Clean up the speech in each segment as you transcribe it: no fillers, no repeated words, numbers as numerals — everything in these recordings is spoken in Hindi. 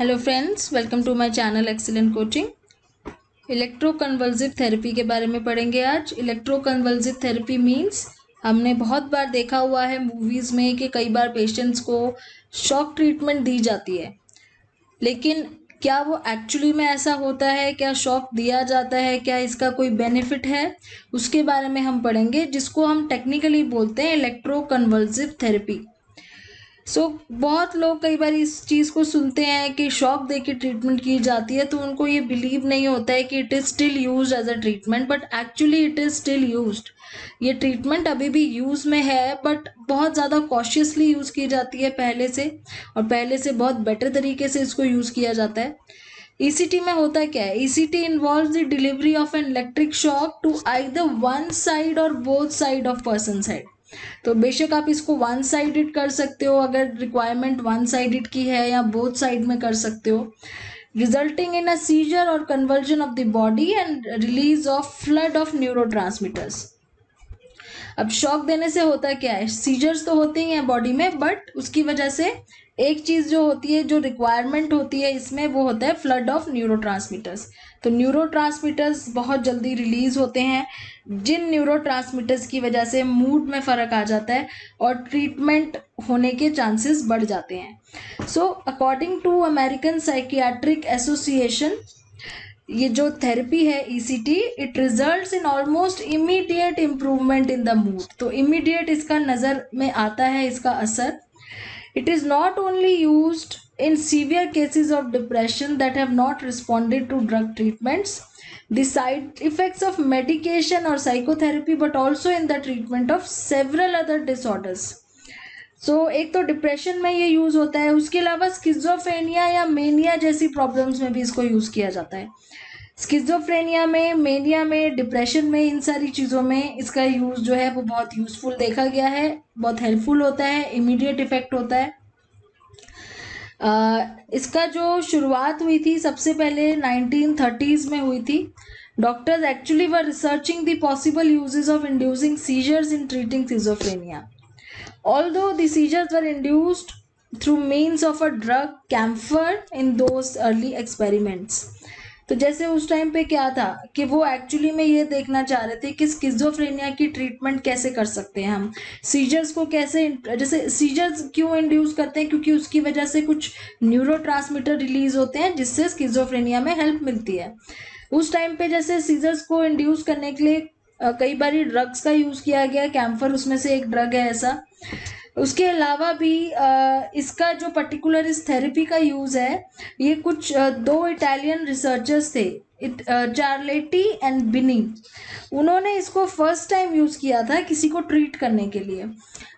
Hello friends, welcome to my channel excellent coaching. Electroconvulsive therapy के बारे में पढ़ेंगे आज। इलेक्ट्रोकन्वल्सिव थेरेपी मींस हमने बहुत बार देखा हुआ है मूवीज़ में कि कई बार पेशेंट्स को शॉक ट्रीटमेंट दी जाती है, लेकिन क्या वो एक्चुअली में ऐसा होता है? क्या शॉक दिया जाता है? क्या इसका कोई बेनिफिट है? उसके बारे में हम पढ़ेंगे, जिसको हम टेक्निकली बोलते हैं इलेक्ट्रोकन्वल्सिव थेरेपी। बहुत लोग कई बार इस चीज़ को सुनते हैं कि शॉक देके ट्रीटमेंट की जाती है, तो उनको ये बिलीव नहीं होता है कि it is still used as a treatment, but actually it is still used. ये ट्रीटमेंट अभी भी यूज़ में है, बट बहुत ज़्यादा कॉशियसली यूज़ की जाती है पहले से, और पहले से बहुत बेटर तरीके से इसको यूज़ किया जाता है। ईसीटी में होता क्या है? ECT involves the delivery of an electric shock to either one side or both side of person side. तो बेशक आप इसको वन साइडेड कर सकते हो अगर रिक्वायरमेंट वन साइडेड की है, या बोथ साइड में कर सकते हो, रिजल्टिंग इन अ सीजर और conversion of the body and release of flood of neurotransmitters. अब शॉक देने से होता क्या है? सीजर्स तो होते ही हैं बॉडी में, बट उसकी वजह से एक चीज जो होती है, जो रिक्वायरमेंट होती है इसमें, वो होता है फ्लड ऑफ न्यूरोट्रांसमीटर्स। तो न्यूरोट्रांसमीटर्स बहुत जल्दी रिलीज होते हैं, जिन न्यूरोट्रांसमीटर्स की वजह से मूड में फर्क आ जाता है और ट्रीटमेंट होने के चांसेस बढ़ जाते हैं। So according to American psychiatric association, ये जो थेरेपी है ECT, it results in almost immediate improvement in the mood. तो इमीडिएट इसका नज़र में आता है इसका असर। It is not only used in severe cases of depression that have not responded to drug treatments, the side effects of medication or psychotherapy, but also in the treatment of several other disorders. एक तो डिप्रेशन में ये यूज होता है, उसके अलावा स्किज़ोफ्रेनिया या मेनिया जैसी प्रॉब्लम्स में भी इसको यूज किया जाता है। स्किज़ोफ्रेनिया में, मेनिया में, डिप्रेशन में, इन सारी चीज़ों में इसका यूज जो है वो बहुत यूजफुल देखा गया है, बहुत हेल्पफुल होता है, इमीडिएट इफेक्ट होता है। इसका जो शुरुआत हुई थी सबसे पहले 1930s में हुई थी। Doctors actually were researching the possible uses of inducing seizures in treating schizophrenia, although the seizures were induced through means of a drug camphor in those early experiments. तो जैसे उस टाइम पे क्या था कि वो एक्चुअली में ये देखना चाह रहे थे कि स्किज़ोफ्रेनिया की ट्रीटमेंट कैसे कर सकते हैं हम, सीजर्स को कैसे, जैसे सीजर्स क्यों इंड्यूस करते हैं? क्योंकि उसकी वजह से कुछ न्यूरोट्रांसमीटर रिलीज होते हैं जिससे स्किज़ोफ्रेनिया में हेल्प मिलती है। उस टाइम पे जैसे सीजर्स को इंड्यूस करने के लिए कई बार ड्रग्स का यूज़ किया गया, कैम्फर उसमें से एक ड्रग है ऐसा। उसके अलावा भी इसका जो पर्टिकुलर इस थेरेपी का यूज़ है, ये कुछ दो इटालियन रिसर्चर्स थे, चार्लेटी एंड बिनी, उन्होंने इसको फर्स्ट टाइम यूज़ किया था किसी को ट्रीट करने के लिए।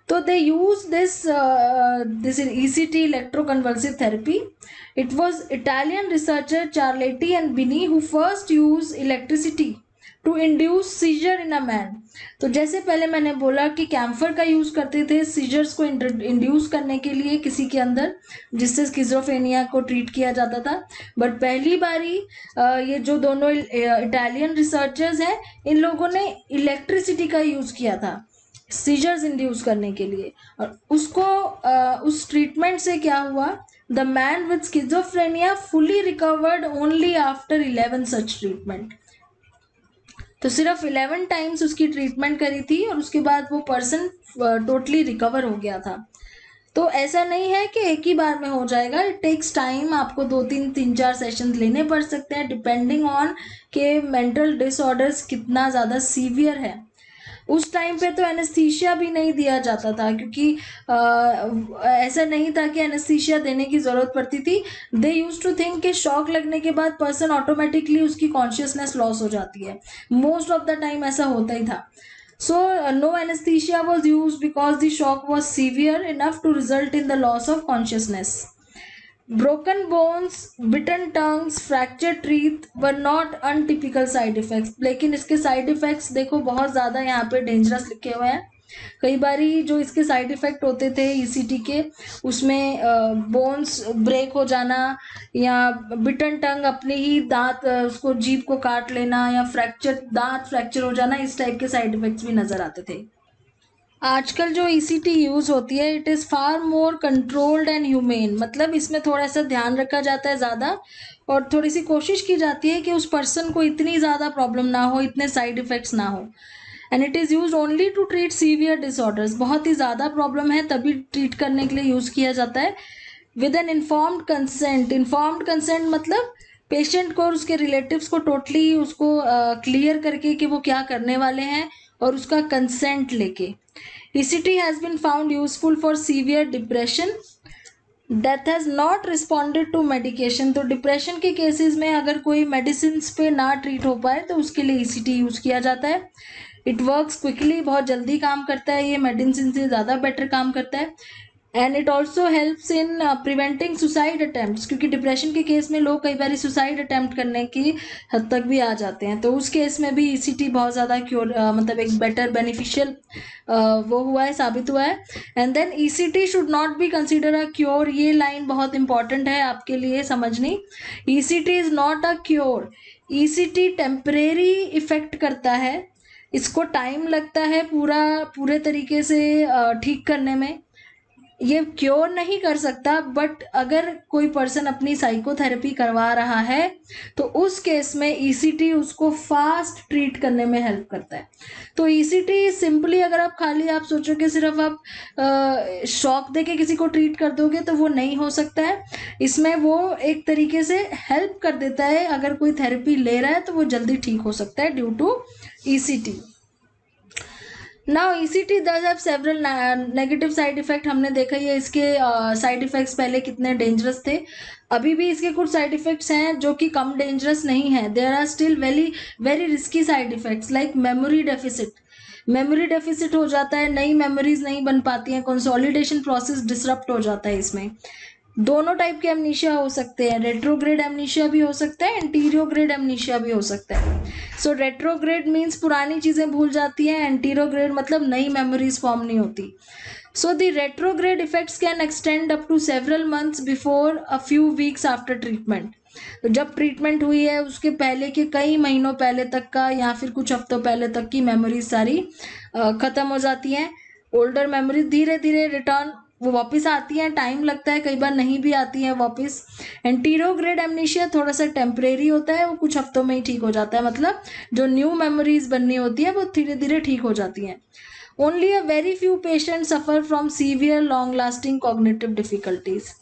तो they use this ECT electroconvulsive therapy. It was Italian researcher Cerletti and Bini who first use electricity to induce seizure in a man. तो जैसे पहले मैंने बोला कि कैम्फर का यूज करते थे सीजर्स को इंड्यूस करने के लिए किसी के अंदर, जिससे स्किज़ोफ्रेनिया को ट्रीट किया जाता था, बट पहली बारी ये जो दोनों इटालियन रिसर्चर्स हैं, इन लोगों ने इलेक्ट्रिसिटी का यूज किया था सीजर्स इंड्यूस करने के लिए। और उसको उस ट्रीटमेंट से क्या हुआ, the man with schizophrenia fully recovered only after 11 such treatment. तो सिर्फ 11 टाइम्स उसकी ट्रीटमेंट करी थी और उसके बाद वो पर्सन टोटली रिकवर हो गया था। तो ऐसा नहीं है कि एक ही बार में हो जाएगा, इट टेक्स टाइम। आपको 2-3-4 सेशंस लेने पड़ सकते हैं, डिपेंडिंग ऑन के मेंटल डिसऑर्डर्स कितना ज़्यादा सीवियर है। उस टाइम पे तो एनेस्थीसिया भी नहीं दिया जाता था, क्योंकि ऐसा नहीं था कि एनेस्थीसिया देने की ज़रूरत पड़ती थी। दे यूज टू थिंक कि शॉक लगने के बाद पर्सन ऑटोमेटिकली उसकी कॉन्शियसनेस लॉस हो जाती है, मोस्ट ऑफ द टाइम ऐसा होता ही था। So no anesthesia was used because the shock was severe enough to result in the loss of consciousness. Broken bones, bitten tongues, fractured teeth were not untypical side effects. लेकिन इसके साइड इफेक्ट्स देखो बहुत ज़्यादा यहाँ पे डेंजरस लिखे हुए हैं। कई बारी जो इसके साइड इफेक्ट होते थे ईसीटी के, उसमें बोन्स ब्रेक हो जाना, या बिटन टंग अपने ही दांत उसको जीभ को काट लेना, या दांत फ्रैक्चर हो जाना, इस टाइप के साइड इफेक्ट्स भी नजर आते थे। आजकल जो ECT यूज होती है it is far more controlled and humane, मतलब इसमें थोड़ा सा ध्यान रखा जाता है ज़्यादा, और थोड़ी सी कोशिश की जाती है कि उस पर्सन को इतनी ज़्यादा प्रॉब्लम ना हो, इतने साइड इफ़ेक्ट्स ना हो। And it is use only to treat severe disorders, बहुत ही ज़्यादा प्रॉब्लम है तभी ट्रीट करने के लिए यूज़ किया जाता है। With N informed consent, informed consent मतलब पेशेंट को और उसके रिलेटिव्स को टोटली उसको क्लियर करके कि वो क्या करने वाले हैं और उसका कंसेंट लेके। ECT has been found useful for severe depression that has not responded to medication। तो डिप्रेशन के केसेस में अगर कोई मेडिसिन पे ना ट्रीट हो पाए तो उसके लिए ECT यूज किया जाता है। इट वर्क्स क्विकली, बहुत जल्दी काम करता है, ये मेडिसिन से ज़्यादा बेटर काम करता है। And it also helps in preventing suicide attempt, क्योंकि डिप्रेशन के केस में लोग कई बार सुसाइड अटैम्प्ट करने की हद तक भी आ जाते हैं, तो उस केस में भी ECT बहुत ज़्यादा क्योर मतलब एक बेटर बेनिफिशियल वो हुआ है, साबित हुआ है। And then ECT should not be consider a cure, ये लाइन बहुत इंपॉर्टेंट है आपके लिए समझनी। ECT is not a cure, ECT temporary effect करता है, इसको टाइम लगता है पूरे तरीके से ठीक करने में, ये क्योर नहीं कर सकता। बट अगर कोई पर्सन अपनी साइकोथेरेपी करवा रहा है तो उस केस में ECT उसको फास्ट ट्रीट करने में हेल्प करता है। तो ECT सिंपली अगर आप खाली आप सोचोगे सिर्फ आप शॉक देके किसी को ट्रीट कर दोगे तो वो नहीं हो सकता है, इसमें वो एक तरीके से हेल्प कर देता है। अगर कोई थेरेपी ले रहा है तो वो जल्दी ठीक हो सकता है due to ECT। Now ECT does have several negative side effect, हमने देखा ही है इसके साइड इफेक्ट्स पहले कितने डेंजरस थे, अभी भी इसके कुछ साइड इफेक्ट्स हैं जो कि कम डेंजरस नहीं है। There are still very very risky side effects like memory deficit, memory deficit हो जाता है, नई मेमोरीज नहीं बन पाती हैं, कंसोलिडेशन प्रोसेस डिसरप्ट हो जाता है। इसमें दोनों टाइप के एमनीशिया हो सकते हैं, रेट्रोग्रेड एमनीशिया भी हो सकता है, एंटीरियोग्रेड एमनीशिया भी हो सकता है। सो रेट्रोग्रेड मीन्स पुरानी चीजें भूल जाती हैं, एंटीरियोग्रेड मतलब नई मेमोरीज फॉर्म नहीं होती। So the retrograde effects can extend up to several months before a few weeks after treatment. तो जब ट्रीटमेंट हुई है उसके पहले के कई महीनों पहले तक का या फिर कुछ हफ्तों पहले तक की मेमोरीज सारी खत्म हो जाती हैं। ओल्डर मेमोरीज धीरे धीरे रिटर्न वो वापस आती हैं, टाइम लगता है, कई बार नहीं भी आती हैं वापस। एंटीरियोग्रेड एमनीशिया थोड़ा सा टेम्परेरी होता है, वो कुछ हफ्तों में ही ठीक हो जाता है, मतलब जो न्यू मेमोरीज बननी होती है वो धीरे धीरे ठीक हो जाती हैं। Only a very few patient suffer from severe long lasting cognitive difficulties.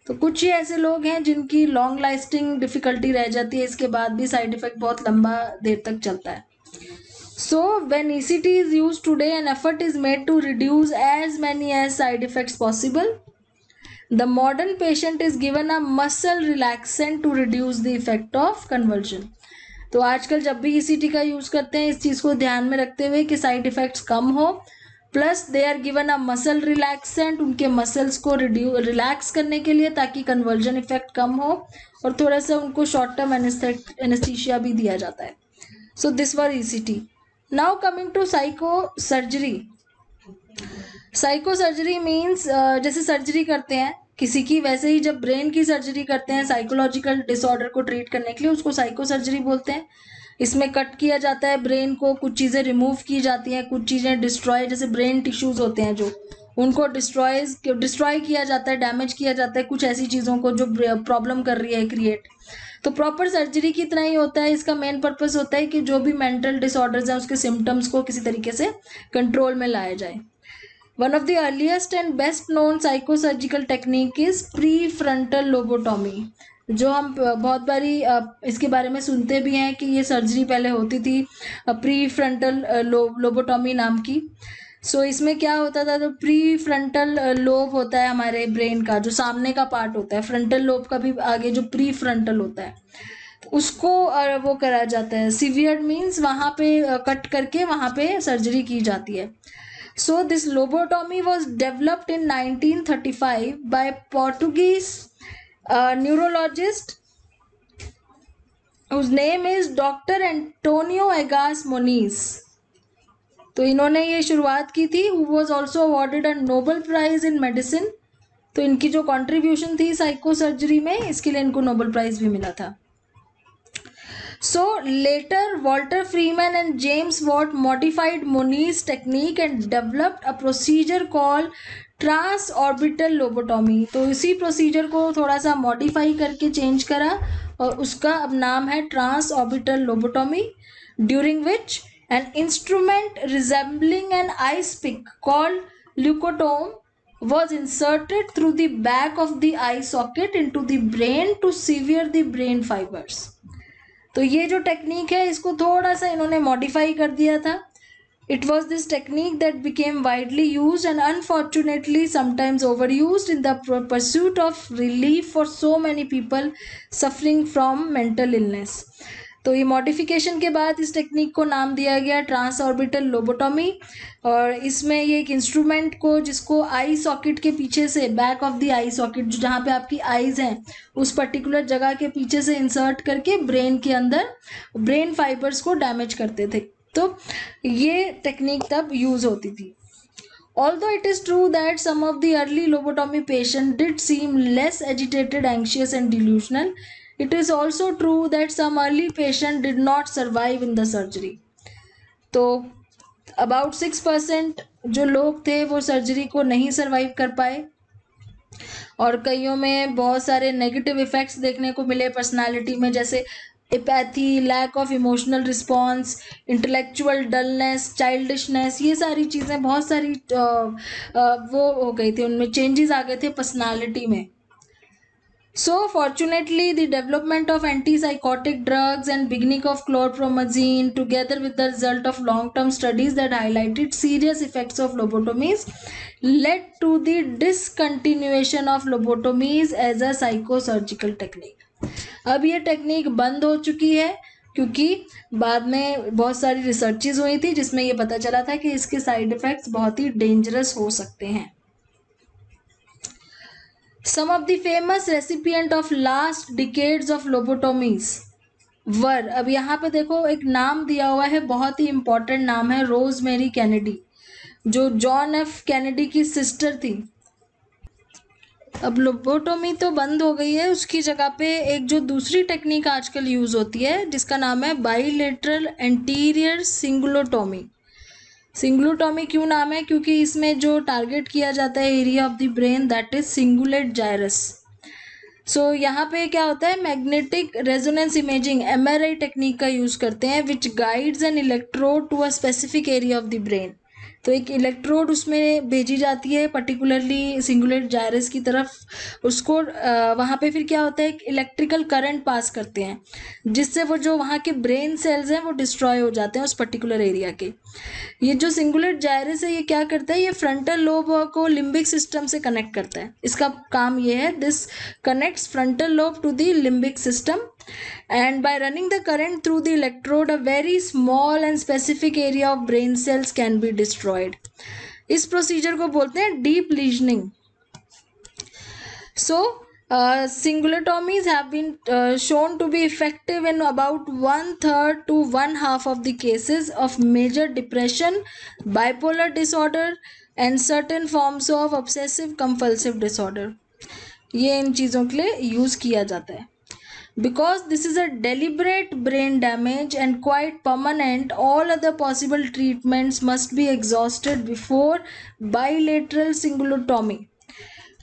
तो कुछ ही ऐसे लोग हैं जिनकी लॉन्ग लास्टिंग डिफिकल्टी रह जाती है, इसके बाद भी साइड इफेक्ट बहुत लंबा देर तक चलता है। So when ECT is used today, an effort is made to reduce as many as side effects possible. The modern patient is given a muscle relaxant to reduce the effect of convulsion. तो आजकल जब भी ECT का यूज करते हैं इस चीज को ध्यान में रखते हुए कि साइड इफेक्ट्स कम हो, plus they are given a muscle relaxant, उनके मसल्स को रिलैक्स करने के लिए ताकि कन्वर्जन इफेक्ट कम हो, और थोड़ा सा उनको शॉर्ट टर्म एनेस्थीसिया भी दिया जाता है। So this were ECT। Now coming to psycho surgery. Psycho surgery means जैसे सर्जरी करते हैं किसी की, वैसे ही जब ब्रेन की सर्जरी करते हैं साइकोलॉजिकल डिसऑर्डर को ट्रीट करने के लिए, उसको साइको सर्जरी बोलते हैं। इसमें कट किया जाता है ब्रेन को, कुछ चीज़ें रिमूव की जाती हैं, कुछ चीज़ें डिस्ट्रॉय, जैसे ब्रेन टिश्यूज होते हैं जो उनको डिस्ट्रॉय किया जाता है, डैमेज किया जाता है कुछ ऐसी चीज़ों को जो प्रॉब्लम कर रही है क्रिएट। तो प्रॉपर सर्जरी की तरह ही होता है, इसका मेन पर्पस होता है कि जो भी मेंटल डिसऑर्डर्स हैं उसके सिम्टम्स को किसी तरीके से कंट्रोल में लाया जाए। One of the earliest and best known psychosurgical technique is pre frontal lobotomy, जो हम बहुत बारी इसके बारे में सुनते भी हैं कि ये सर्जरी पहले होती थी प्री फ्रंटल लोबोटॉमी नाम की। सो इसमें क्या होता था, तो प्री फ्रंटल लोब होता है हमारे ब्रेन का, जो सामने का पार्ट होता है, फ्रंटल लोब का भी आगे जो प्री फ्रंटल होता है उसको वो कराया जाता है। सीवियर मीन्स वहाँ पे कट करके वहाँ पे सर्जरी की जाती है। So this lobotomy was developed in 1935 by Portuguese neurologist whose name is doctor Antonio Egas Moniz. तो इन्होंने ये शुरुआत की थी, who was also awarded a Nobel prize in medicine. तो इनकी जो कंट्रीब्यूशन थी साइको सर्जरी में, इसके लिए इनको नोबेल प्राइज भी मिला था। So later Walter Freeman and James Watt modified Moniz technique and developed a procedure called transorbital lobotomy. तो इसी प्रोसीजर को थोड़ा सा मॉडिफाई करके चेंज करा और उसका अब नाम है transorbital lobotomy, during which an instrument resembling an ice pick called leucotome was inserted through the back of the eye socket into the brain to sever the brain fibers. तो ये जो टेक्निक है इसको थोड़ा सा इन्होंने मॉडिफाई कर दिया था. It was this technique that became widely used and unfortunately sometimes overused in the pursuit of relief for so many people suffering from mental illness. तो ये मॉडिफिकेशन के बाद इस टेक्निक को नाम दिया गया ट्रांसऑर्बिटल लोबोटॉमी. और इसमें ये एक इंस्ट्रूमेंट को जिसको आई सॉकेट के पीछे से, back of the I socket जहाँ पे आपकी आईज हैं उस पर्टिकुलर जगह के पीछे से इंसर्ट करके ब्रेन के अंदर ब्रेन फाइबर्स को डैमेज करते थे. तो ये टेक्निक तब यूज होती थी. Although it is true that some of the early lobotomy patients did seem less agitated, anxious and delusional, it is also true that some early patients did not survive in the surgery. तो about 6% जो लोग थे वो सर्जरी को नहीं सर्वाइव कर पाए और कईयों में बहुत सारे नेगेटिव इफेक्ट्स देखने को मिले पर्सनालिटी में, जैसे apathy, lack of emotional response, intellectual dullness, childishness, ये सारी चीज़ें बहुत सारी वो हो गई थी, उनमें चेंजेस आ गए थे पर्सनालिटी में. So fortunately the development of antipsychotic drugs and beginning of chlorpromazine together with the result of long-term studies that highlighted serious effects of lobotomies led to the discontinuation of lobotomies as a psychosurgical technique. अब ये टेक्निक बंद हो चुकी है क्योंकि बाद में बहुत सारी रिसर्चेज हुई थी जिसमें ये पता चला था कि इसके साइड इफेक्ट्स बहुत ही डेंजरस हो सकते हैं. Some of the famous recipient of last decades of lobotomies were, अब यहाँ पे देखो एक नाम दिया हुआ है, बहुत ही इंपॉर्टेंट नाम है, रोजमेरी कैनेडी, जो जॉन एफ कैनेडी की सिस्टर थी. अब लोबोटोमी तो बंद हो गई है, उसकी जगह पे एक जो दूसरी टेक्निक आजकल यूज होती है जिसका नाम है बाइलेटरल एंटीरियर सिंगुलोटोमी. सिंगुलोटोमी क्यों नाम है? क्योंकि इसमें जो टारगेट किया जाता है area of the brain that is cingulate gyrus. So यहाँ पे क्या होता है, magnetic resonance imaging MRI technique का यूज करते हैं which guides an electrode to a specific area of the brain. तो एक इलेक्ट्रोड उसमें भेजी जाती है पर्टिकुलरली सिंगुलेट जायरस की तरफ, उसको वहाँ पे फिर क्या होता है, एक इलेक्ट्रिकल करंट पास करते हैं जिससे वो जो वहाँ के ब्रेन सेल्स हैं वो डिस्ट्रॉय हो जाते हैं उस पर्टिकुलर एरिया के. ये जो सिंगुलेट जायरस है ये क्या करता है, ये फ्रंटल लोब को लिम्बिक सिस्टम से कनेक्ट करता है. इसका काम ये है, this connects frontal lobe to the limbic system and by running the current through the electrode a very small and specific area of brain cells can be destroyed. इस प्रोसीजर को बोलते हैं deep lesioning. So singulotomies have been shown to be effective in about 1/3 to 1/2 of the cases of major depression, bipolar disorder and certain forms of obsessive compulsive disorder. ये इन चीज़ों के लिए यूज़ किया जाता है. Because this is a deliberate brain damage and quite permanent, all other possible treatments must be exhausted before bilateral singulotomy.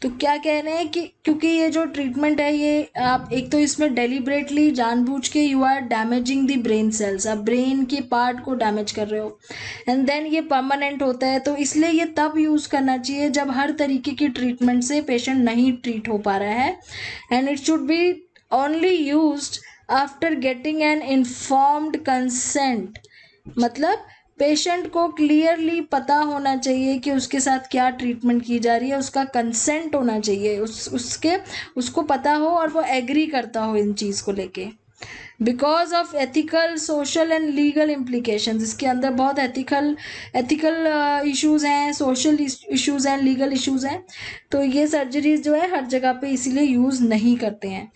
तो क्या कह रहे हैं कि क्योंकि ये जो ट्रीटमेंट है ये आप एक तो इसमें डेलिबरेटली जानबूझ के you are damaging the brain cells, आप ब्रेन के पार्ट को डैमेज कर रहे हो, एंड देन ये परमानेंट होता है. तो इसलिए ये तब यूज़ करना चाहिए जब हर तरीके की ट्रीटमेंट से पेशेंट नहीं ट्रीट हो पा रहा है, and it should be only used after getting an informed consent. मतलब पेशेंट को क्लियरली पता होना चाहिए कि उसके साथ क्या ट्रीटमेंट की जा रही है, उसका कंसेंट होना चाहिए, उसको पता हो और वो एग्री करता हो इन चीज़ को लेके. Because of ethical, social and legal implications, इसके अंदर बहुत एथिकल इश्यूज हैं, सोशल इश्यूज हैं, लीगल इश्यूज हैं. तो ये सर्जरीज जो है हर जगह पे इसीलिए यूज़ नहीं करते हैं.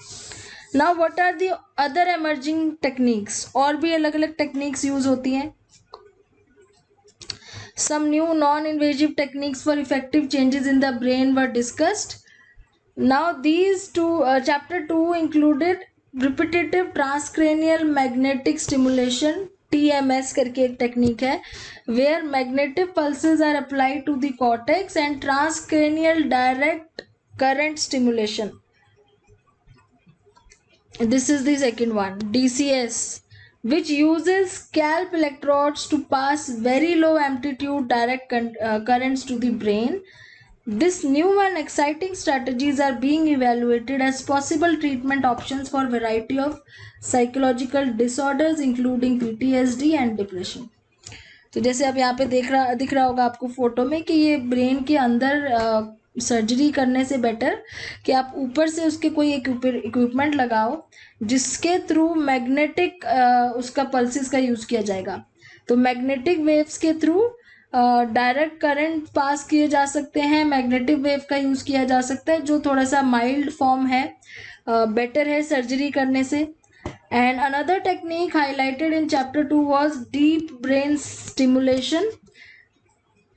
Now what are the other emerging techniques? और भी अलग अलग टेक्निक्स यूज होती हैं. Some new non-invasive techniques for effective changes in the brain were discussed. Now these two chapter 2 included repetitive transcranial magnetic stimulation, TMS करके एक टेक्निक है, where magnetic pulses are applied to the cortex and transcranial direct current stimulation. This is the second one. DCS, which uses scalp electrodes to pass very low amplitude direct currents to the brain. This new and exciting strategies are being evaluated as possible treatment options for variety of psychological disorders including PTSD and depression. तो जैसे आप यहाँ पे दिख रहा होगा आपको फोटो में कि ये ब्रेन के अंदर सर्जरी करने से बेटर कि आप ऊपर से उसके कोई इक्विपमेंट लगाओ जिसके थ्रू मैग्नेटिक उसका पल्सेस का यूज़ किया जाएगा. तो मैग्नेटिक वेव्स के थ्रू डायरेक्ट करंट पास किए जा सकते हैं, मैग्नेटिक वेव का यूज़ किया जा सकता है जो थोड़ा सा माइल्ड फॉर्म है, बेटर है सर्जरी करने से. And another technique highlighted in chapter 2 was deep brain stimulation,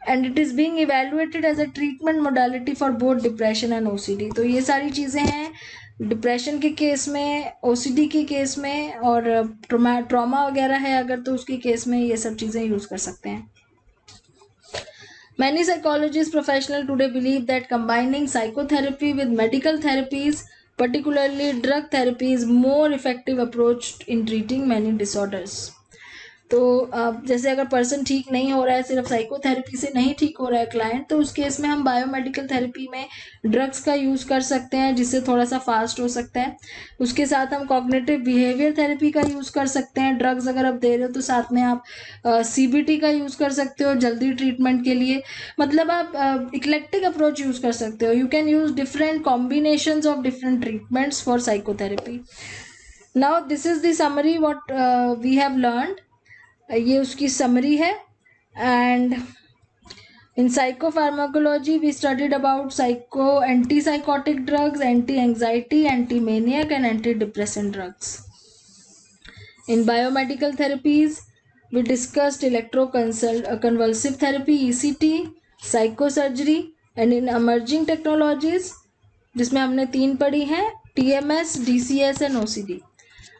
and it is being evaluated as a treatment modality for both depression and OCD. तो ये सारी चीज़ें हैं डिप्रेशन के केस में, OCD के केस में, और ट्रॉमा वगैरह है अगर तो उसके केस में ये सब चीज़ें यूज़ कर सकते हैं. Many psychologists professionals today believe that combining psychotherapy with medical therapies, particularly drug therapy, is more effective approach in treating many disorders. तो जैसे अगर पर्सन ठीक नहीं हो रहा है, सिर्फ साइकोथेरेपी से नहीं ठीक हो रहा है क्लाइंट, तो उस केस में हम बायोमेडिकल थेरेपी में ड्रग्स का यूज़ कर सकते हैं जिससे थोड़ा सा फास्ट हो सकता है. उसके साथ हम कॉग्निटिव बिहेवियर थेरेपी का यूज़ कर सकते हैं. ड्रग्स अगर आप दे रहे हो तो साथ में आप CBT का यूज़ कर सकते हो जल्दी ट्रीटमेंट के लिए. मतलब आप इक्लेक्टिक अप्रोच यूज़ कर सकते हो. You can use different combinations of different treatments for psychotherapy. Now this is the summary what we have learned. ये उसकी समरी है. And in psychopharmacology we studied about anti psychotic drugs, anti anxiety, anti maniac and anti depressant drugs. In biomedical therapies we discussed electroconvulsive therapy ECT, psychosurgery. And in emerging technologies जिसमें हमने 3 पढ़ी हैं, TMS, DCS एंड OCD.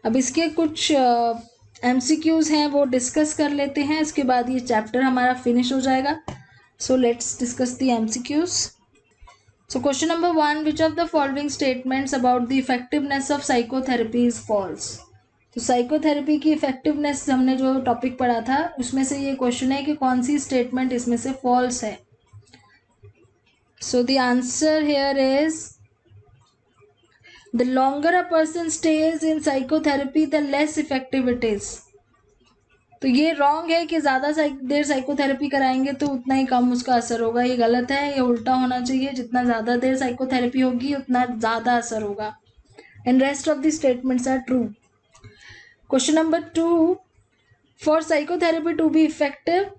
अब इसके कुछ MCQs हैं वो डिस्कस कर लेते हैं, इसके बाद ये चैप्टर हमारा फिनिश हो जाएगा. So let's discuss the MCQs. So question number 1, which of the following statements about the effectiveness of psychotherapy is false. तो साइकोथेरेपी की इफेक्टिवनेस हमने जो टॉपिक पढ़ा था उसमें से ये क्वेश्चन है कि कौन सी स्टेटमेंट इसमें से फॉल्स है. So the answer here is the longer a person stays in psychotherapy the less effective it is. तो ये रॉन्ग है कि ज़्यादा देर साइकोथेरेपी कराएंगे तो उतना ही कम उसका असर होगा. ये गलत है, ये उल्टा होना चाहिए. जितना ज़्यादा देर साइकोथेरेपी होगी उतना ज़्यादा असर होगा. And rest of the statements are true. Question number 2, for psychotherapy to be effective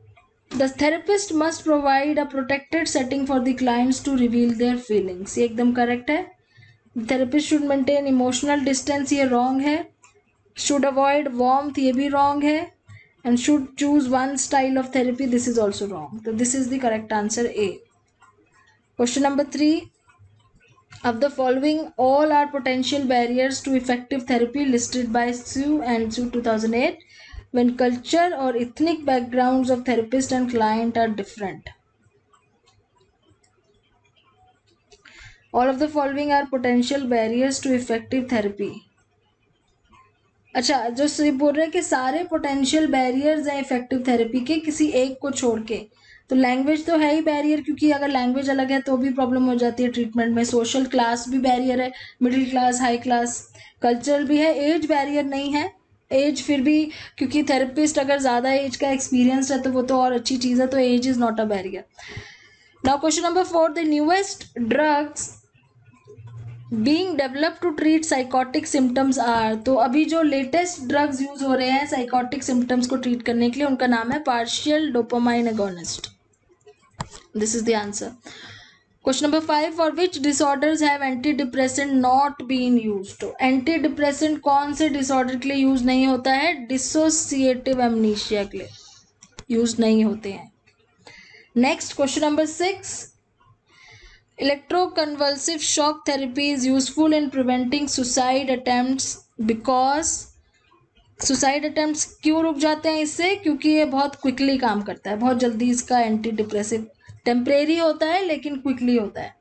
the therapist must provide a protected setting for the clients to reveal their feelings. ये एकदम करेक्ट है. Therapist should maintain emotional distance, ये रॉन्ग है. शुड अवॉइड वार्मथ, ये भी रॉन्ग है. And should choose one style of therapy, this is also wrong. तो this is the correct answer A. Question number 3, of the following all are potential barriers to effective therapy listed by Su and Su 2008 when culture or ethnic backgrounds of therapist and client are different. All of the following are potential barriers to effective therapy. अच्छा, जो बोल रहे हैं कि सारे पोटेंशियल बैरियर्स हैं इफेक्टिव थेरेपी के किसी एक को छोड़ के. तो लैंग्वेज तो है ही बैरियर, क्योंकि अगर लैंग्वेज अलग है तो भी प्रॉब्लम हो जाती है ट्रीटमेंट में. सोशल क्लास भी बैरियर है, middle class, high class. Cultural भी है. एज बैरियर नहीं है. एज फिर भी, क्योंकि थेरेपिस्ट अगर ज़्यादा एज का एक्सपीरियंस है तो वो तो और अच्छी चीज़ है, तो age is not a barrier. Now question number 4, the newest drugs being develop to treat psychotic symptoms are. तो अभी जो लेटेस्ट ड्रग्स यूज हो रहे हैं साइकोटिक सिम्टम्स को ट्रीट करने के लिए, उनका नाम है partial dopamine agonist. This is the answer. Question number 5, for which disorders have anti depressant not been used. तो एंटी डिप्रेसेंट कौन से डिसऑर्डर के लिए यूज नहीं होता है? डिसोसिएटिव एमनीशिया के लिए यूज नहीं होते हैं. Next question number 6, electroconvulsive shock therapy is useful in preventing suicide attempts because suicide attempts क्यों रुक जाते हैं इससे, क्योंकि ये बहुत क्विकली काम करता है, बहुत जल्दी इसका एंटी डिप्रेसिव, टेम्परेरी होता है लेकिन क्विकली होता है।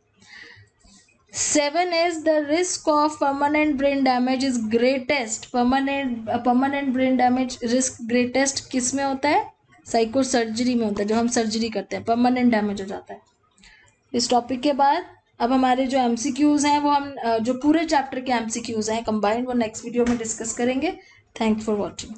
7 is the risk of permanent brain damage is greatest. Permanent brain damage risk greatest किस में होता है? साइको सर्जरी में होता है, जब हम सर्जरी करते हैं परमानेंट डैमेज हो जाता है। इस टॉपिक के बाद अब हमारे जो एमसीक्यूज हैं वो हम जो पूरे चैप्टर के एमसीक्यूज हैं कंबाइंड, वो नेक्स्ट वीडियो में डिस्कस करेंगे। Thank for watching.